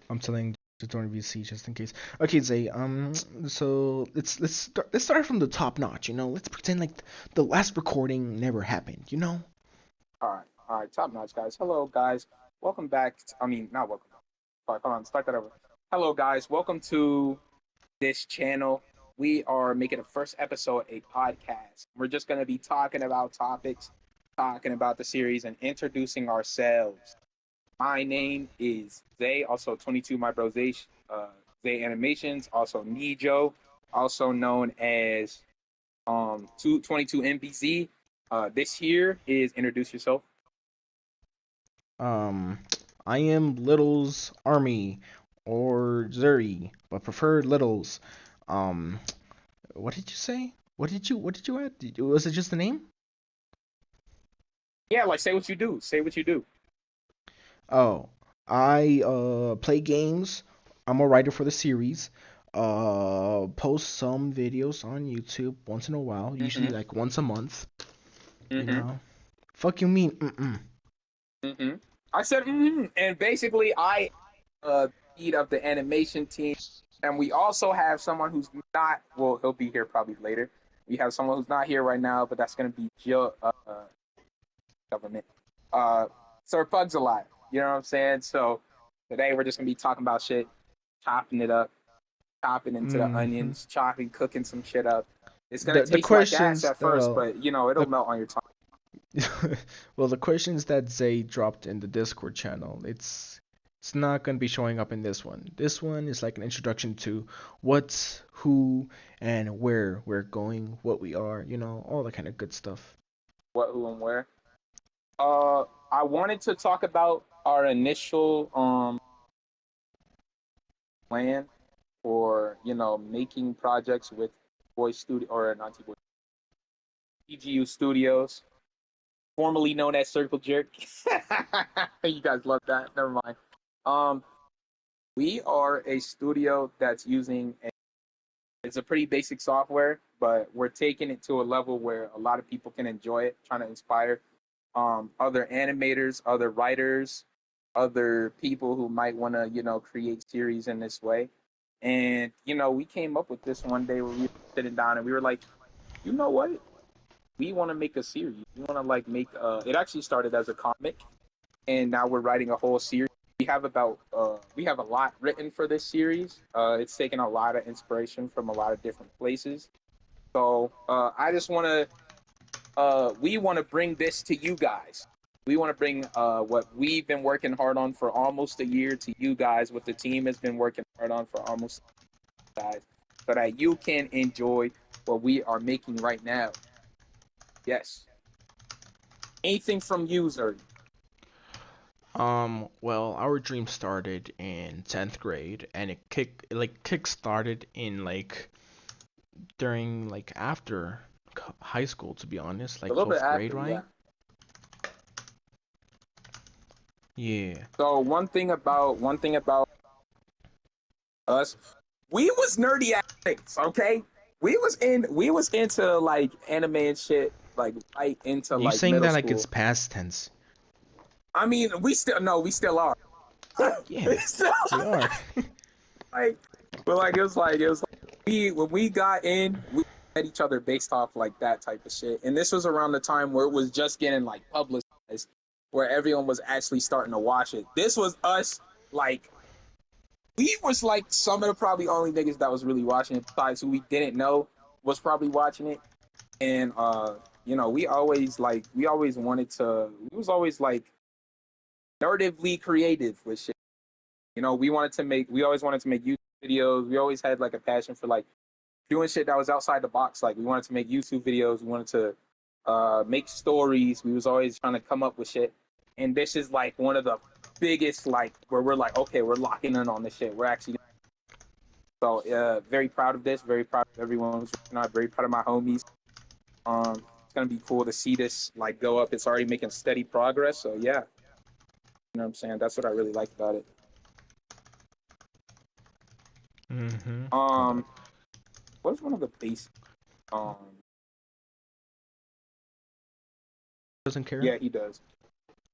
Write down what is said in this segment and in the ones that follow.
I'm telling just don't VC just in case. Okay, Zay. So let's start from the top notch. Let's pretend like the last recording never happened. All right, top notch, guys. Hello, guys. Welcome back. Not welcome. Sorry, hold on, start that over. Hello, guys. Welcome to this channel. We are making the first episode a podcast. We're just going to be talking about topics, talking about the series, and introducing ourselves. My name is Zay, also 22 My Bro Zay, Zay Animations, also Nijo, also known as 222 MBZ. This here is introduce yourself. Um, I am Little's Army or Zuri, but preferred Little's. Um, what did you say? What did you add? Was it just the name? Yeah, like say what you do. Say what you do. Oh, I play games. I'm a writer for the series. Post some videos on YouTube once in a while, usually Mm-hmm. like once a month. You Mm-hmm. know. Fuck you mean? Mm-mm. Mm-hmm. I said, and basically, I lead of the animation team, and we also have someone who's not. Well, he'll be here probably later. We have someone who's not here right now, but that's gonna be Jill, government. Uh, Sir Pug's alive. You know what I'm saying? So today we're just gonna be talking about shit, chopping it up, chopping into the Mm-hmm. onions, chopping, cooking some shit up. It's gonna The taste like ass questions at that first, but it'll the melt on your tongue. well the questions that Zay dropped in the Discord channel, it's not gonna be showing up in this one. This one is like an introduction to what's who and where we're going, what we are, all that kind of good stuff. What, who, and where. Uh, I wanted to talk about our initial plan for making projects with Boy Studio or not T Boy TGU Studios, formerly known as Circle Jerk. You guys love that. Never mind. Um, we are a studio that's using it's a pretty basic software, but we're taking it to a level where a lot of people can enjoy it, trying to inspire other animators, other writers, other people who might want to, create series in this way. And, we came up with this one day where we were sitting down and we were like, you know what? We want to make a series. We want to like make it actually started as a comic and now we're writing a whole series. We have a lot written for this series. It's taken a lot of inspiration from a lot of different places. So I just want to we want to bring this to you guys. We want to bring what we've been working hard on for almost a year to you guys, what the team has been working hard on for almost a year, guys, so that you can enjoy what we are making right now. Yes. Anything from you, Zuri? Well, our dream started in 10th grade and it started in like during like after high school, to be honest, A like little bit 12th grade, after, yeah. right? Yeah. So one thing about us, we was nerdy addicts, okay? We was into like anime and shit, like right into You like saying middle that like it's school. past tense. I mean, we still are. We Yeah, still we are. like, but like it was like we when we got in, we met each other based off like that type of shit. And this was around the time where it was just getting like publicized, where everyone was actually starting to watch it. This was us like we was like some of the probably only niggas that was really watching it besides who we didn't know was probably watching it. And we always wanted to we was always like narratively creative with shit. We always wanted to make YouTube videos. We always had like a passion for like doing shit that was outside the box. Like we wanted to make YouTube videos. We wanted to make stories. We was always trying to come up with shit. And this is like one of the biggest like where we're like, okay, we're locking in on this shit. We're actually so very proud of this. Very proud of everyone who's working on it. Very proud of my homies. It's gonna be cool to see this like go up. It's already making steady progress. So yeah, you know what I'm saying. That's what I really like about it. Mm-hmm. Um, what's one of the basic? Um, Doesn't care? yeah, he does.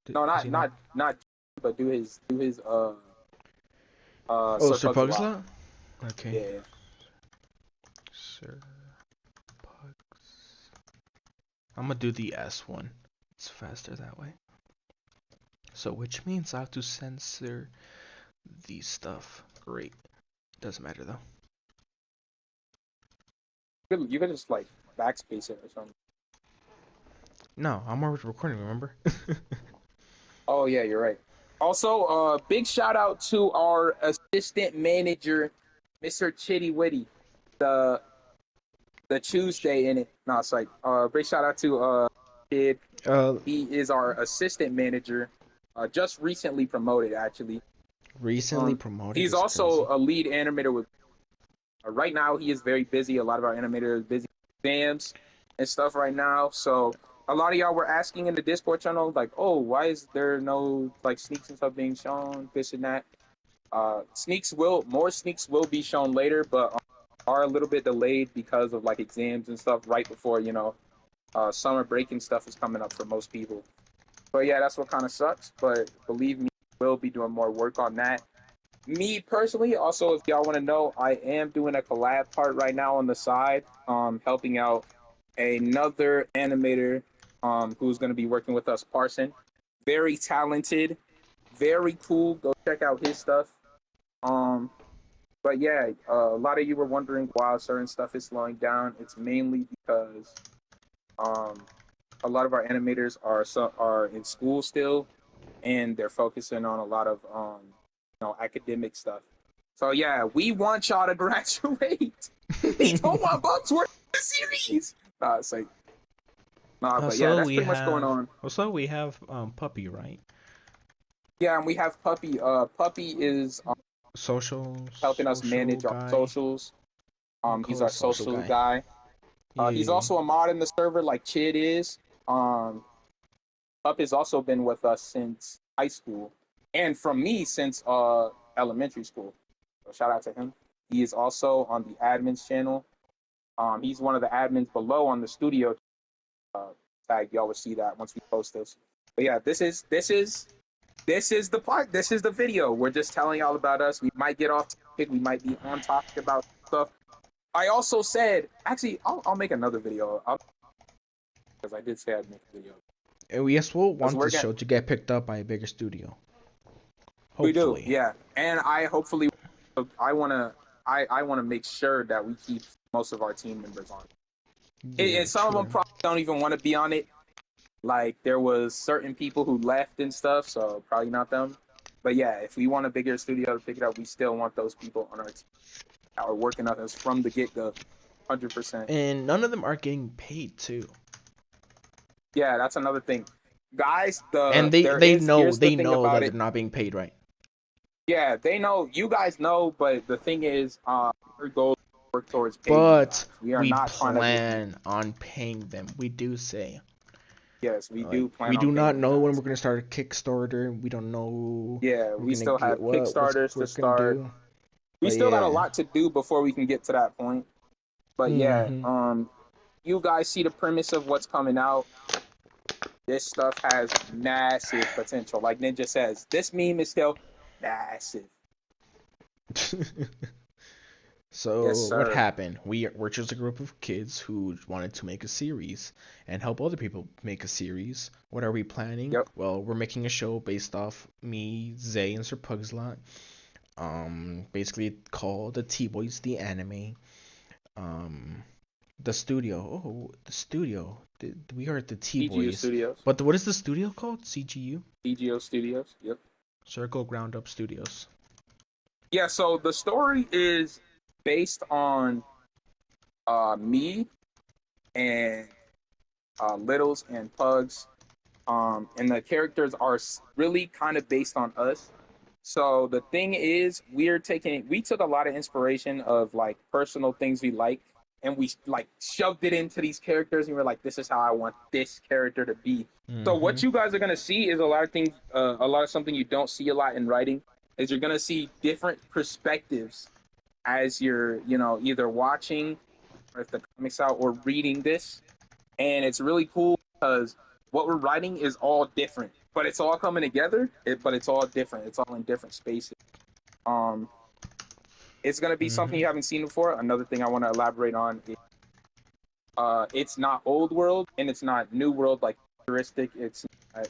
No, Does not he not? not not, but do his Oh, Sir Sir Pugslot. Pugslot? Okay. Yeah. Sir Pugs. I'm gonna do the S one. It's faster that way. So, which means I have to censor the stuff. Great. Doesn't matter though. You could just like backspace it or something. No, I'm already recording, remember? Oh yeah, you're right. Also, big shout out to our assistant manager, Mr. Chitty Witty, the the Tuesday in it. No, it's like big shout out to kid. uh, He is our assistant manager, just recently promoted actually. recently Um, promoted he's is also crazy. a lead animator with. Right now, he is very busy. A lot of our animators are busy with exams and stuff right now. So a lot of y'all were asking in the Discord channel, like, "Oh, why is there no like sneaks and stuff being shown? This and that." More sneaks will be shown later, but are a little bit delayed because of like exams and stuff right before summer break and stuff is coming up for most people. But yeah, that's what kind of sucks. But believe me, we'll be doing more work on that. Me personally, also, if y'all want to know, I am doing a collab part right now on the side, helping out another animator, who's going to be working with us, Parson. Very talented, very cool. Go check out his stuff. Um, but yeah, a lot of you were wondering why certain stuff is slowing down. It's mainly because um, a lot of our animators are in school still, and they're focusing on a lot of academic stuff. So yeah, we want y'all to graduate. We don't want bums working the series. It's like but yeah, Also, that's we pretty much going have on. Puppy, right? Yeah, and we have Puppy. Puppy is helping us Social manage our guy. socials. We'll He's call it our social social guy. guy. He's Yeah. also a mod in the server, like Chid is. Um, Pup has also been with us since high school, and from me since elementary school. So shout out to him. He is also on the admins channel. He's one of the admins below on the studio uh, tag. Y'all will see that once we post this. But yeah, this is the part. This is the video. We're just telling y'all about us. We might get off topic. We might be on topic about stuff. I also said, actually, I'll make another video because I did say I'd make a video. And yes, we'll Because want we're this gonna, show to get picked up by a bigger studio. we do, Hopefully. yeah. And I hopefully, I wanna, I wanna make sure that we keep most of our team members on. Yeah, And some of them true. probably don't even want to be on it. Like there was certain people who left and stuff, so probably not them. But yeah, if we want a bigger studio to pick it up, we still want those people on our team that are working on us from the get go, 100%. And none of them are getting paid too. Yeah, that's another thing, guys. And they There they is know here's the they thing know about that they're it. not being paid right. Yeah, they know. You guys know, but the thing is, our goal is to work towards paying you But guys. We are we not trying to make you. plan on paying them. We do say. Yes, we Like do plan we on do not paying you know when guys. we're gonna start a Kickstarter. We don't know Yeah, we're we gonna still get have what's Kickstarters we're to gonna start. do. We But still got a yeah. lot to do before we can get to that point. But yeah, Hmm. you guys see the premise of what's coming out. This stuff has massive potential. Like Ninja says, this meme is still massive. Yes, So what sir. happened? We're just a group of kids who wanted to make a series and help other people make a series. What are we planning? Yep. Well, we're making a show based off me, Zay, and Sir Pugslot. Basically called the TBois the anime. Um, the studio. Oh, the studio. We are at the CGU TBois. Studios. But what is the studio called? CGU? CGO Studios. Yep. Circle Ground Up Studios. Yeah, so the story is based on me and Littles and Pugs, and the characters are really kind of based on us. So the thing is, we took a lot of inspiration of like personal things we like, and we like shoved it into these characters, and we're like, this is how I want this character to be. So Mm-hmm. what you guys are gonna see is a lot of things, a lot of something you don't see a lot in writing. Is you're gonna see different perspectives as you're, either watching or if the comics out or reading this, and it's really cool because what we're writing is all different, but it's all coming together. But it's all different. It's all in different spaces. Um, it's gonna be something Hmm. you haven't seen before. Another thing I want to elaborate on is it's not old world and it's not new world like futuristic. It's not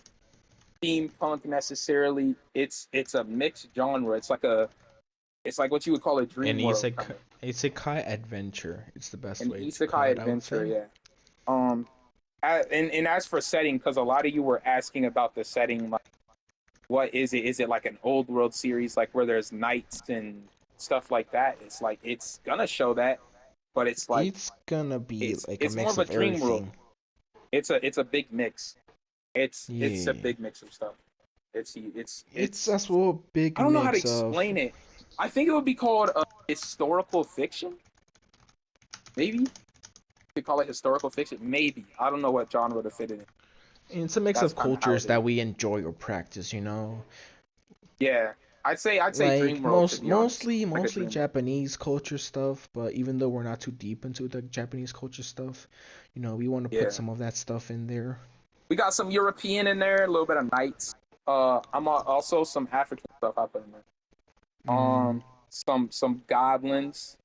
steampunk necessarily. It's a mixed genre. It's like what you would call a An dream world kind isekai, of isekai adventure. It's the best an way to call isekai it, I would adventure. say. Yeah. Um, and as for setting, because a lot of you were asking about the setting, like what is it? Is it like an old world series, like where there's knights and stuff like that? It's like it's gonna show that, but it's like It's gonna be like a it's more mix of a of dream world. everything. It's a big mix. It's a Yeah. big mix of stuff. It's It's as well a big I don't know how to mix of. explain it. I think it would be called historical fiction. Maybe you could call it historical fiction. Maybe I don't know what genre to fit it in. It's a mix That's of kind of how cultures it is. that we enjoy or practice, you know? Yeah, I'd say Dream Like World to be honest, like a mostly Dream World. Japanese culture stuff, but even though we're not too deep into the Japanese culture stuff, we want to put Yeah, some of that stuff in there. we got some European in there, a little bit of knights. I'm also some African stuff I put in there. Mm. Some goblins,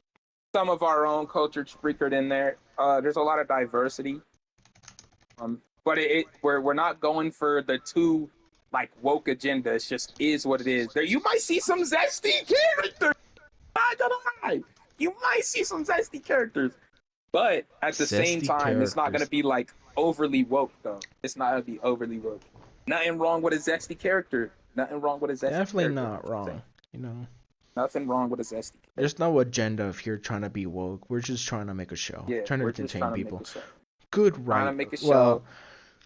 some of our own culture sprinkled in there. There's a lot of diversity. But we're not going for the too like woke agenda. It's just is what it is. There you might see some zesty characters. Not gonna lie, you might see some zesty characters, but at the same Zesty time, it's not gonna characters. be like overly woke though. It's not gonna be overly woke. Nothing wrong with a zesty character. Nothing wrong with a zesty Definitely character. not wrong, you know? Nothing wrong with a zesty character. There's no agenda if you're trying to be woke. We're just trying to make a show, Yeah, trying to we're just entertain trying to make people. a show. Good Trying to right. make a Well, show.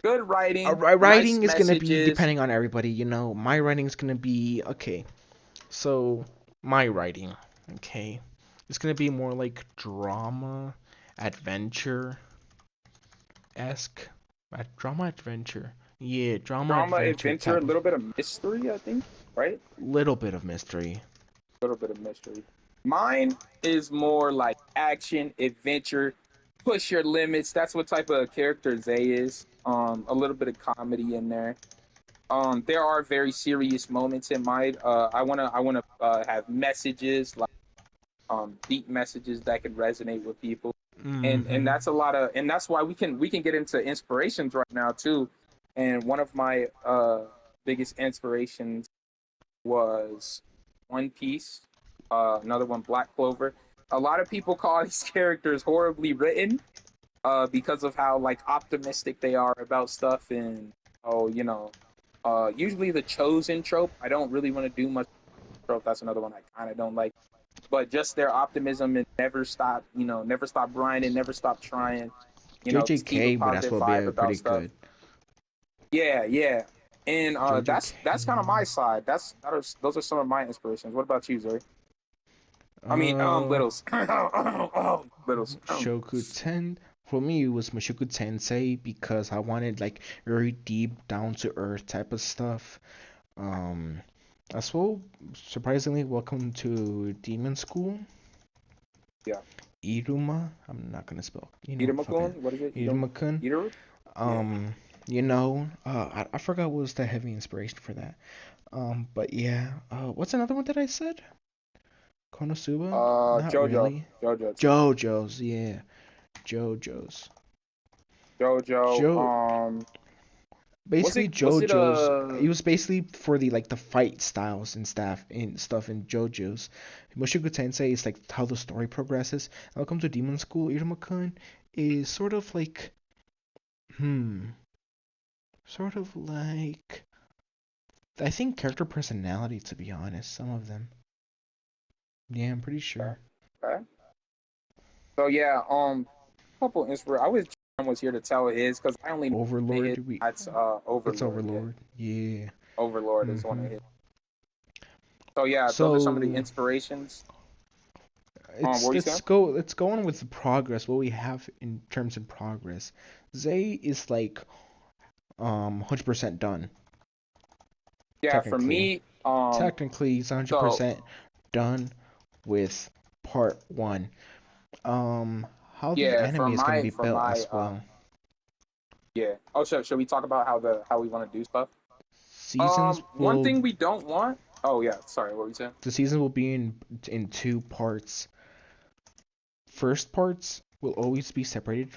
Good writing, nice writing is gonna be messages. depending on everybody. My writing is gonna be okay. So my writing, okay, it's gonna be more like drama, adventure esque, drama adventure. Yeah, drama Drama, adventure adventure, a type of little bit of mystery, I think, right? little bit of mystery. A little bit of mystery. Mine is more like action, adventure, push your limits. That's what type of character Zay is. A little bit of comedy in there. There are very serious moments in mine. I wanna have messages like deep messages that can resonate with people, and Mm-hmm. that's a lot of, and that's why we can get into inspirations right now too. And one of my biggest inspirations was One Piece. Another one, Black Clover. A lot of people call these characters horribly written because of how like optimistic they are about stuff, and usually the chosen trope. I don't really want to do much trope. That's another one I kind of don't like. But just their optimism and never stop grinding, never stop trying. Just keep a JJK would as positive well be vibe a about pretty stuff. good. Yeah, yeah. And that's kind of my JJK. side. Those are some of my inspirations. What about you, Zoe? I mean, Uh, Littles. Littles. Shoku for me it was Mushoku Tensei because I wanted like very deep, down to earth type of stuff. Um, as well, surprisingly, welcome to Demon School. Yeah. Iruma. I'm not gonna spell. Fucking Idamakun? What is it? Iruma-kun. Idaru? Yeah. Um, I forgot what was the heavy inspiration for that. But yeah. What's another one that I said? Konosuba? Not JoJo. really. JoJo too. JoJo's, yeah. JoJo's. JoJo. Jo Basically Was it JoJo's it was basically for the fight styles and stuff in JoJo's. Mushoku Tensei is like how the story progresses. Welcome to Demon School. Iruma-kun is hmm sort of like I think character personality to be honest, some of them. Yeah, I'm pretty okay. sure. Okay. So yeah, couple inspire. I wish John was here to tell his because I only know one of his. Overlord, That's it's Overlord. Yeah, Overlord. Yeah. Overlord is one of Mhm. his. So yeah, those are some of the So inspirations. What it's were you saying? let's go on with the progress, what we have in terms of progress. Zay is like 100% done Yeah, for technically. me, Technically he's so 100% done with part 1. How the yeah, anime is going to be for built my as well. yeah. Oh, should we talk about how we want to do stuff? Seasons One will thing we don't want. Oh yeah, sorry, what were you saying? The season will be in two parts. First parts will always be separated.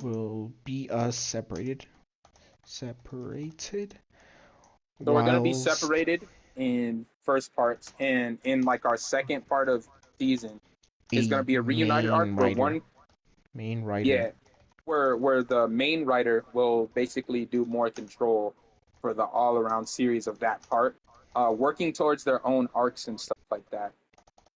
Will be us separated. So we're gonna be Whilst separated in first parts, and in like our second part of season is gonna a be a reunited arc main where writer, one, main writer, yeah, where the main writer will basically do more control for the all around series of that part, working towards their own arcs and stuff like that.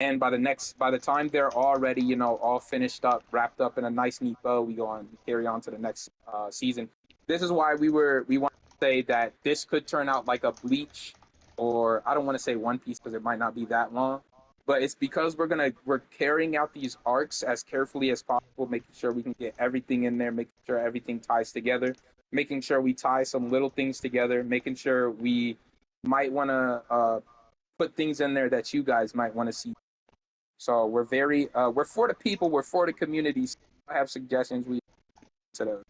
And by the time they're already, all finished up, wrapped up in a nice neat bow, we go on, we carry on to the next season. This is why we want to say that this could turn out like a Bleach, or I don't want to say One Piece because it might not be that long, but it's because we're carrying out these arcs as carefully as possible, making sure we can get everything in there, making sure everything ties together, making sure we tie some little things together, making sure we might want to put things in there that you guys might want to see. So we're for the people, we're for the communities. I have suggestions we to those.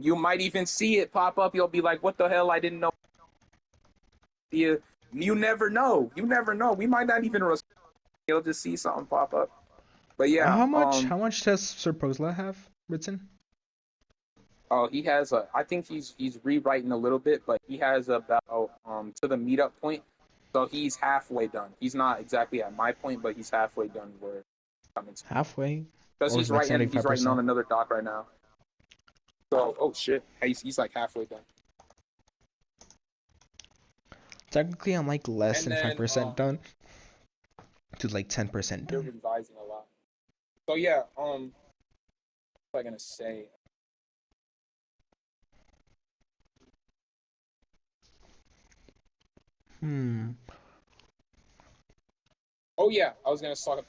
You might even see it pop up. You'll be like, "What the hell? I didn't know." You never know. You never know. We might not even respond. You'll just see something pop up. But yeah, how much does Sir Posla have written? oh, he has a. I think he's rewriting a little bit, but he has about to the meetup point. So he's halfway done. He's not exactly at my point, but he's halfway done where coming to. Halfway, Because or like he's writing 75%? on another doc right now. So, oh shit, he's like halfway done. Technically, I'm like less And than five then percent done to like 10% you're done. revising a lot. So yeah, what was I gonna say? Hmm. Oh yeah, I was gonna talk.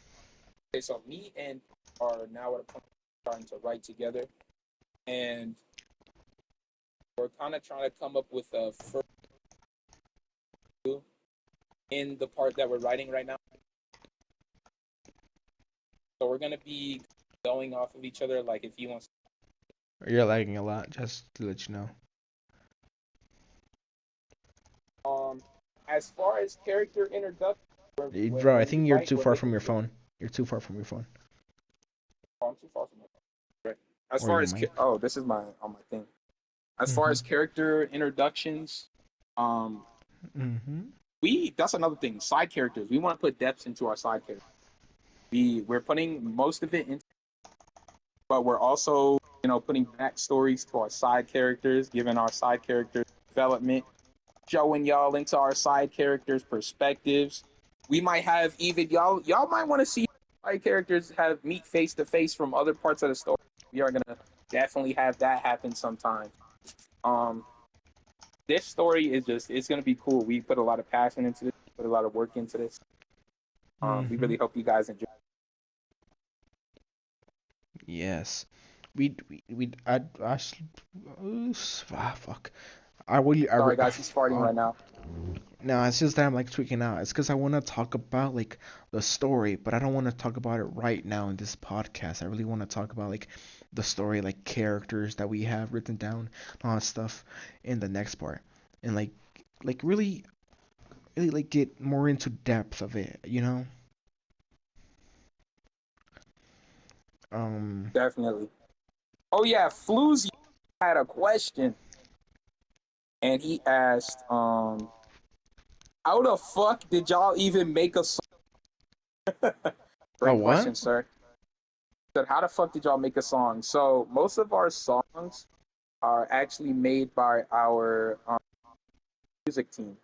Okay, so me and are now at a point starting to write together, and we're kind of trying to come up with a first in the part that we're writing right now. So we're gonna be going off of each other. Like if he wants, You're lagging a lot, just to let you know. um, as far as character introduction, Bro, I when we think you're write, too we're far from making your sure. phone. You're too far from your phone. Oh, I'm too far from it. Right. As Or far your as mic. oh, this is my on my thing. As far Mm-hmm. as character introductions, um, Mm-hmm. we that's another thing. Side characters. We want to put depths into our side characters. We're putting most of it into, but we're also putting backstories to our side characters, giving our side characters development, showing y'all into our side characters' perspectives. We might have even y'all might want to see side characters have meet face to face from other parts of the story. We are gonna definitely have that happen sometime. Um, this story is just it's gonna be cool. We put a lot of passion into this, put a lot of work into this. We Mm-hmm. really hope you guys enjoy. Yes. Fuck. I really, Sorry guys, he's farting right now. no, it's just that I'm like tweaking out. It's because I want to talk about like the story, but I don't want to talk about it right now in this podcast. I really want to talk about like the story, like characters that we have written down, all that stuff in the next part, and like really like get more into depth of it, you know? Um, Definitely. Oh yeah, Floozy had a question, and he asked, "How the fuck did y'all even make a song?" oh Great what? question, sir. Said, "How the fuck did y'all make a song?" So most of our songs are actually made by our music team,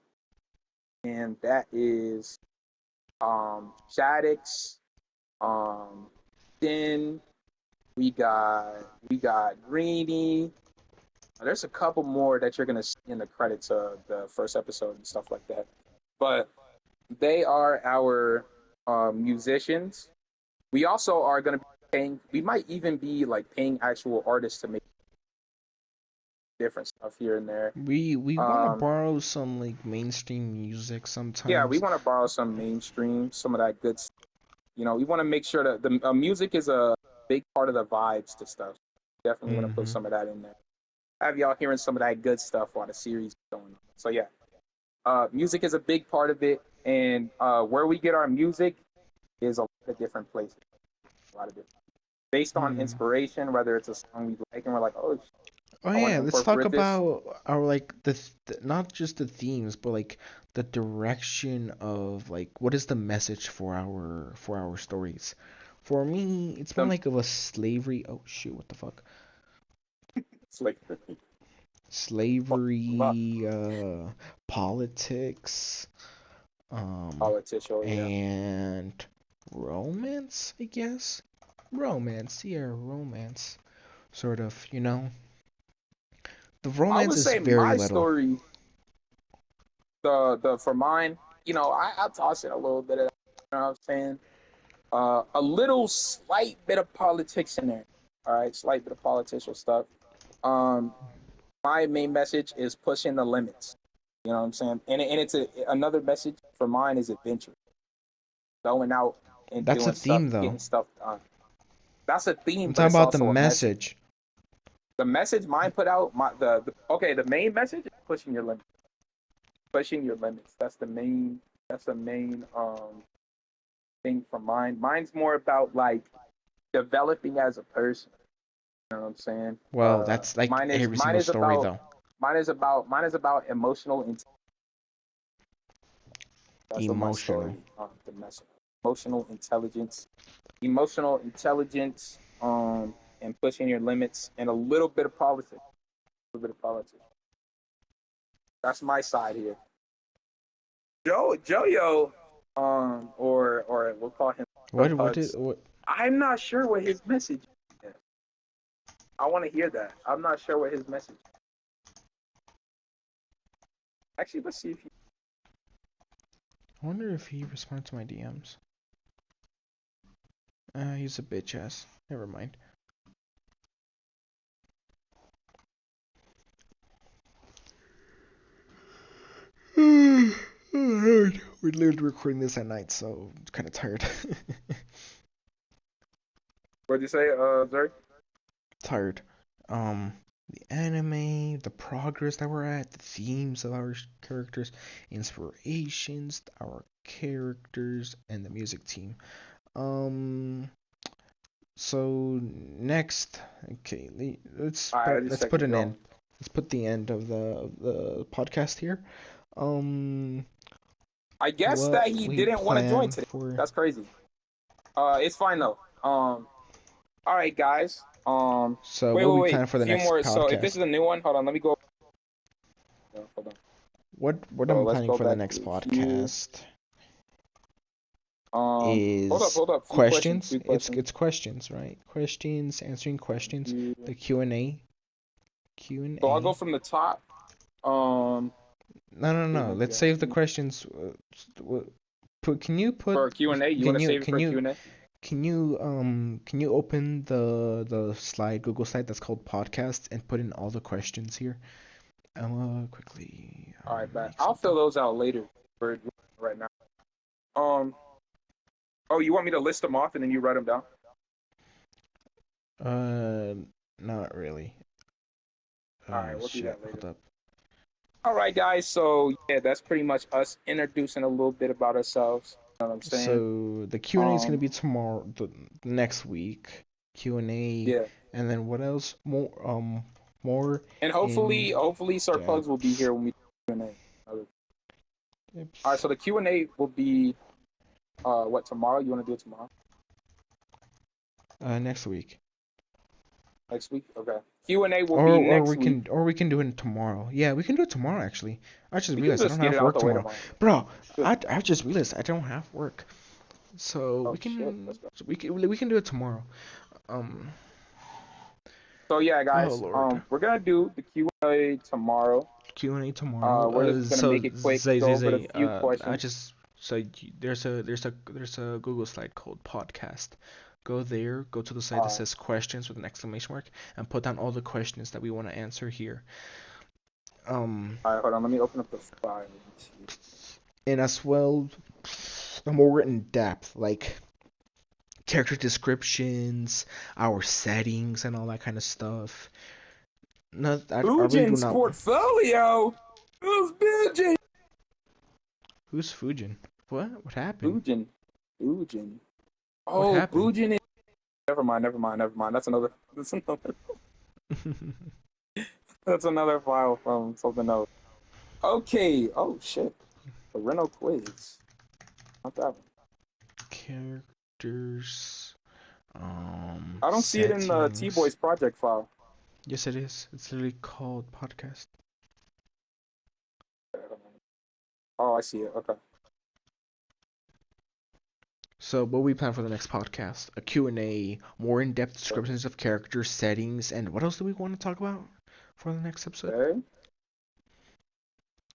and that is Shaddix, um, Din. We got Greeny. There's a couple more that you're gonna see in the credits of the first episode and stuff like that. But they are our musicians. We also are gonna be paying. We might even be like paying actual artists to make different stuff here and there. We want to Um, borrow some like mainstream music yeah, we sometimes. want to borrow some mainstream, some of that good stuff. We want to make sure that the music is a big part of the vibes to stuff. Definitely want to put Mm-hmm. some of that in there. Have y'all hearing some of that good stuff while the series is going on. So yeah. Music is a big part of it, and where we get our music is a lot of different places, a lot of different based on Hmm. inspiration, whether it's a song we like and we're like, oh, Oh I want yeah, to let's talk incorporate this. about our like not just the themes, but like the direction of like what is the message for our stories. For me, it's more The like of a slavery. Oh shoot, what the fuck? it's like Slavery, politics, politician, yeah. and romance, I guess. Romance, yeah, romance. Sort of, you know. The I romance would is say very my little. story, the for mine, I toss in a little bit of that, you know what I'm saying? A little slight bit of politics in there. All right, slight bit of political stuff. Um, my main message is pushing the limits. You know what I'm saying? And it's another message for mine is adventure, going out and That's a doing stuff, theme though. getting stuff done. That's a theme, I'm but talking it's about the also a message. message. The message mine put out, the main message is pushing your limits. Pushing your limits. That's the main thing for mine. Mine's more about like developing as a person. You know what I'm saying? Well, that's like Mine is every mine single is story about though. mine is about emotional. That's what my Emotional. story. The message. Emotional intelligence. Emotional intelligence. And pushing your limits, and a little bit of politics. A little bit of politics. That's my side here. Jojo, or we'll call him What did Hugs. what I'm not sure what his message is. I want to hear that. I'm not sure what his message is. Actually, let's see if he. I wonder if he responded to my DMs. He's a bitch ass. Never mind. We're literally recording this at night, so I'm kind of tired. What did you say, Zerk? Tired. Um, the anime, the progress that we're at, the themes of our characters, inspirations, our characters, and the music team. Um, so next, okay, All right, I just let's put texted an end. Joe. Let's put the end of the podcast here. Um, I guess what that he we didn't want to join plan today. for. That's crazy. It's fine though. All right, guys. So Wait, what wait, we wait. plan for A the few next more. So if this podcast. is a new one, hold on. Let me go. Hold on. What So I'm let's planning go for the back next to here. podcast Hold is up. Few questions. questions. Few It's questions. it's questions, right? Questions, answering questions, the Q&A, Q and So I'll go A. from the top. Um, No, no, okay, no. when Let's you save ask the me questions. Put can you for put Q and A, you want to save it for can you Q and A? can you open the slide Google slide that's called podcast and put in all the questions here? Quickly All right, bet. make I'll fill something. those out later. For right now. Um. Oh, you want me to list them off and then you write them down? Uh, not really. All right, we'll do Shit. that later. Hold up. All right, guys. So yeah, that's pretty much us introducing a little bit about ourselves. You know what I'm saying? So the Q&A is gonna Um. be tomorrow, the next week. Q&A, Yeah, and then what else? More and in hopefully, Sir Pugs will be depth. here when we do Q and A. All right. Oops. So the Q and A will be what tomorrow? You want to do it tomorrow? Next week. Next week? Okay. Q and A will be next week. Or we can do it tomorrow. Yeah, we can do it tomorrow actually. I just We can realized I just don't get it have out work the way tomorrow. tomorrow. Bro, Good. I just realized I don't have work. Oh shit. Let's go. We can do it tomorrow. Um So yeah, oh guys. Lord. We're gonna do the Q and A tomorrow. Q&A tomorrow. We're just gonna So make it quick. Zay Go Zay over the Zay. few I questions. just so there's a Google slide called podcast. Go there. Go to the site that All right. says questions with an exclamation mark, and put down all the questions that we want to answer here. All right. Hold on. Let me open up the file. And as well, the more in depth, like character descriptions, our settings, and all that kind of stuff. No, I really do Bujin's not. portfolio. Who's Bujin? Who's Fujin? What? What happened? Fujin. Fujin. What Oh, happened? Fujin is. Never mind. Never mind. Never mind. That's another. That's another. That's another file from something else. Okay. Oh shit. The Renault quiz. Not that one. Characters. I don't see it in the Settings. TBois project file. Yes, it is. It's literally called podcast. Oh, I see it. Okay. So, what we plan for the next podcast? A Q&A, more in-depth descriptions of characters, settings, and what else do we want to talk about for the next episode? Okay.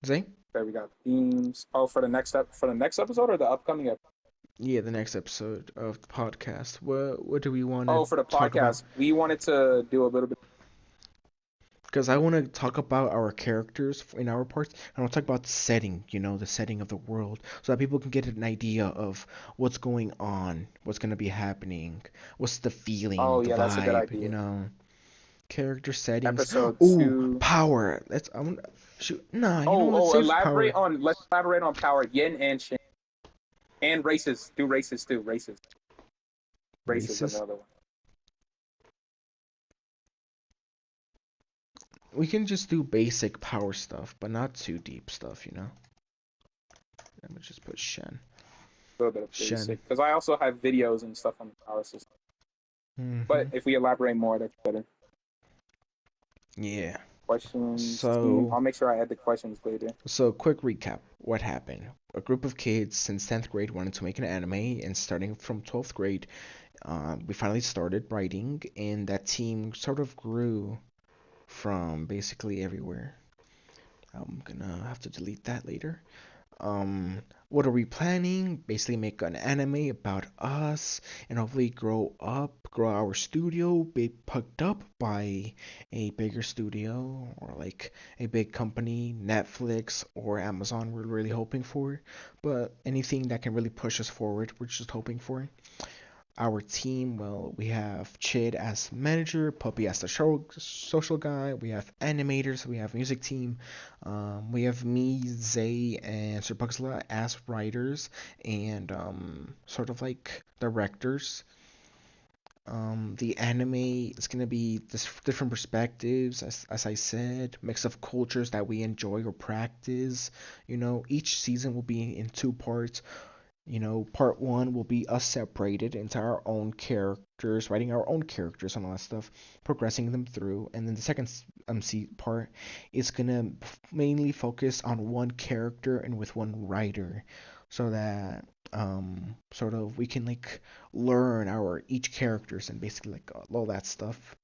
Zay? Okay. We got themes. Oh, for the next episode or the upcoming episode? Yeah, the next episode of the podcast. What do we want to Oh, for the talk about? podcast, we wanted to do a little bit. Because I want to talk about our characters in our parts. I want to talk about the setting, the setting of the world, so that people can get an idea of what's going on, what's going to be happening, what's the feeling, Oh the yeah, that's a good vibe. idea. Character settings. Episode Ooh, 2. power. I want. Shoot. Nah, let's Oh, save power. let's elaborate on power, yin and shin, and races. Do races too. Races. Races Races. another one. We can just do basic power stuff, but not too deep stuff. Let me just put Shen. A little bit of Shen. basic, because I also have videos and stuff on the power system. But Hmm. if we elaborate more, that's better. Yeah. Questions, team. So, I'll make sure I add the questions later. so quick recap. What happened? A group of kids since 10th grade wanted to make an anime, and starting from 12th grade, we finally started writing, and that team sort of grew from basically everywhere. I'm gonna have to delete that later. What are we planning? Basically, make an anime about us and hopefully grow our studio, be picked up by a bigger studio or like a big company, Netflix or Amazon. We're really hoping for, but anything that can really push us forward, we're just hoping for. Our team, well, we have Chid as manager, Puppy as the social guy, we have animators, we have music team, we have me, Zay, and Sir Puxla as writers and sort of like directors. The anime is gonna be different perspectives, as I said, mix of cultures that we enjoy or practice. Each season will be in two parts. Part one will be us separated into our own characters, writing our own characters and all that stuff, progressing them through. And then the second part is gonna mainly focus on one character and with one writer, so that sort of we can like learn our each characters and basically like all that stuff.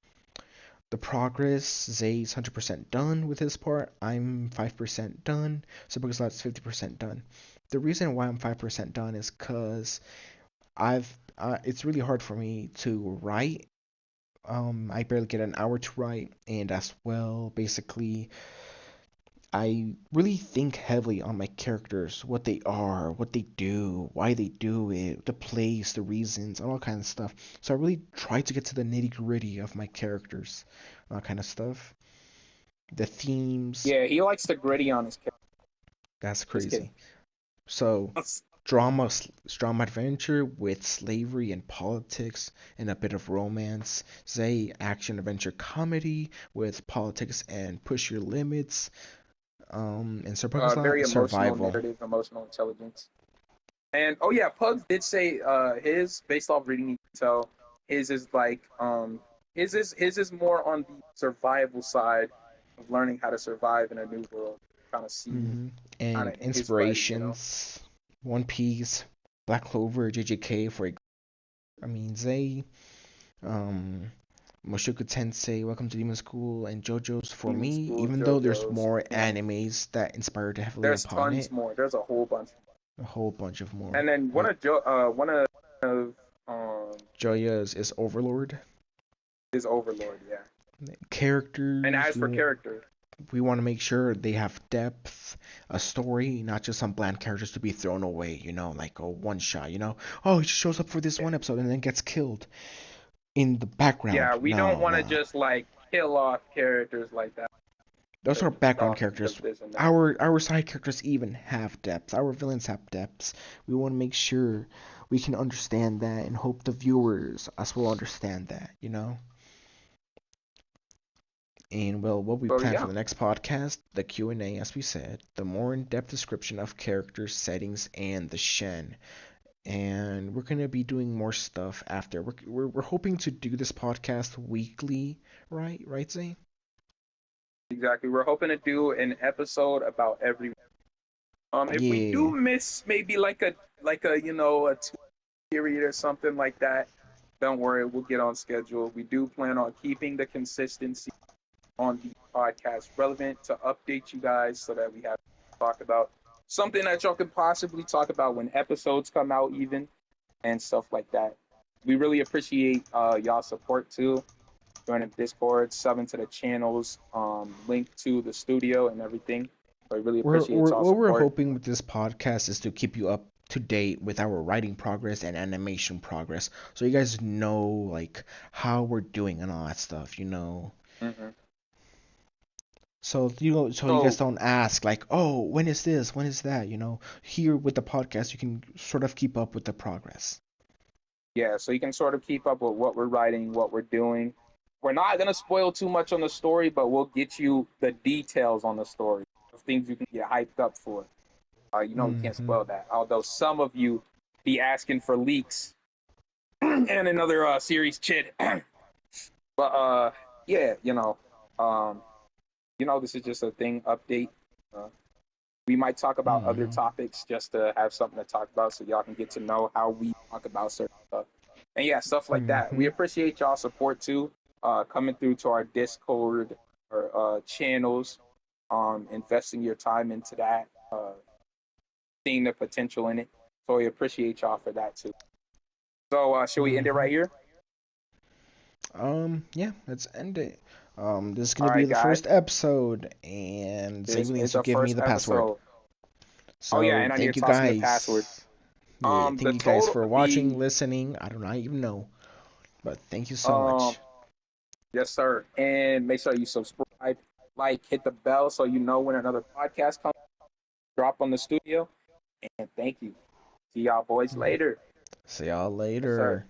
The progress, Zay's 100% done with his part. I'm 5% done. Supergazlat's 50% done. The reason why I'm 5% done is because it's really hard for me to write. I barely get an hour to write, and as well, basically, I really think heavily on my characters, what they are, what they do, why they do it, the place, the reasons, and all kind of stuff. So I really try to get to the nitty gritty of my characters, all kind of stuff. The themes, Yeah, he likes to gritty on his character. that's Just kidding. crazy. So drama adventure with slavery and politics and a bit of romance. Say action adventure comedy with politics and push your limits. And Very emotional survival. narrative, emotional intelligence. And oh yeah, Pugs did say his based off reading you can tell his is like his is more on the survival side of learning how to survive in a new world. Kind of see Hmm. kind And of in his writing. inspirations: One Piece, Black Clover, JJK for I mean Zay, um, Mushoku Tensei, Welcome to Demon School, and JoJo's for Demon me. School, Even though there's JoJo's, more yeah. animes that inspired heavily There's upon tons it, more. There's a whole bunch. a whole bunch of more. And then But one of um Joya's is Overlord. is Overlord, yeah. And Characters, as for character, we want to make sure they have depth, a story, not just some bland characters to be thrown away, like a one shot, Oh, he just shows up for this yeah. one episode and then gets killed in the background. Yeah, we don't No, want to no. just like kill off characters like that. Those are background of characters. this and that. Our side characters even have depths. Our villains have depths. We want to make sure we can understand that and hope the viewers as well understand that, you know? And well, what we So plan for yeah, the next podcast, the Q&A, as we said, the more in-depth description of characters, settings, and the Shen. And we're gonna be doing more stuff after. We're hoping to do this podcast weekly, right? Right, Zane? exactly. We're hoping to do an episode about every. If we do Yeah. miss maybe like a a period or something like that, don't worry, we'll get on schedule. We do plan on keeping the consistency on the podcast relevant to update you guys so that we have to talk about something that y'all could possibly talk about when episodes come out, even and stuff like that. We really appreciate y'all support too. Join the Discord, subbing to the channels, link to the studio and everything. I really appreciate y'all What we're support. hoping with this podcast is to keep you up to date with our writing progress and animation progress, so you guys know like how we're doing and all that stuff, you know. Hmm. So you guys So don't ask like, oh, when is this? When is that? You know, here with the podcast, you can sort of keep up with the progress. yeah, so you can sort of keep up with what we're writing, what we're doing. We're not gonna spoil too much on the story, but we'll get you the details on the story of things you can get hyped up for. We can't Hmm. spoil that. Although some of you be asking for leaks and another series chit, but yeah, um, this is just a thing update. Uh, we might talk about other Hmm. topics just to have something to talk about, so y'all can get to know how we talk about certain stuff. And yeah, stuff like that. We Hmm. appreciate y'all support too. Coming through to our Discord or channels, investing your time into that, seeing the potential in it. So we appreciate y'all for that too. So should we end it Hmm. right here? Yeah, let's end it. This is All gonna be right, the guys. first episode, and This Xavier is needs to the give me first the password. episode. Oh yeah, So and I need to thank you toss in the password. guys. Yeah, The thank you guys total for watching, the listening. I do not even know, but thank you so um much. yes sir. And make sure you subscribe, like, hit the bell so you know when another podcast comes drop on the studio. And thank you. See y'all boys later. See y'all Yes, sir. later.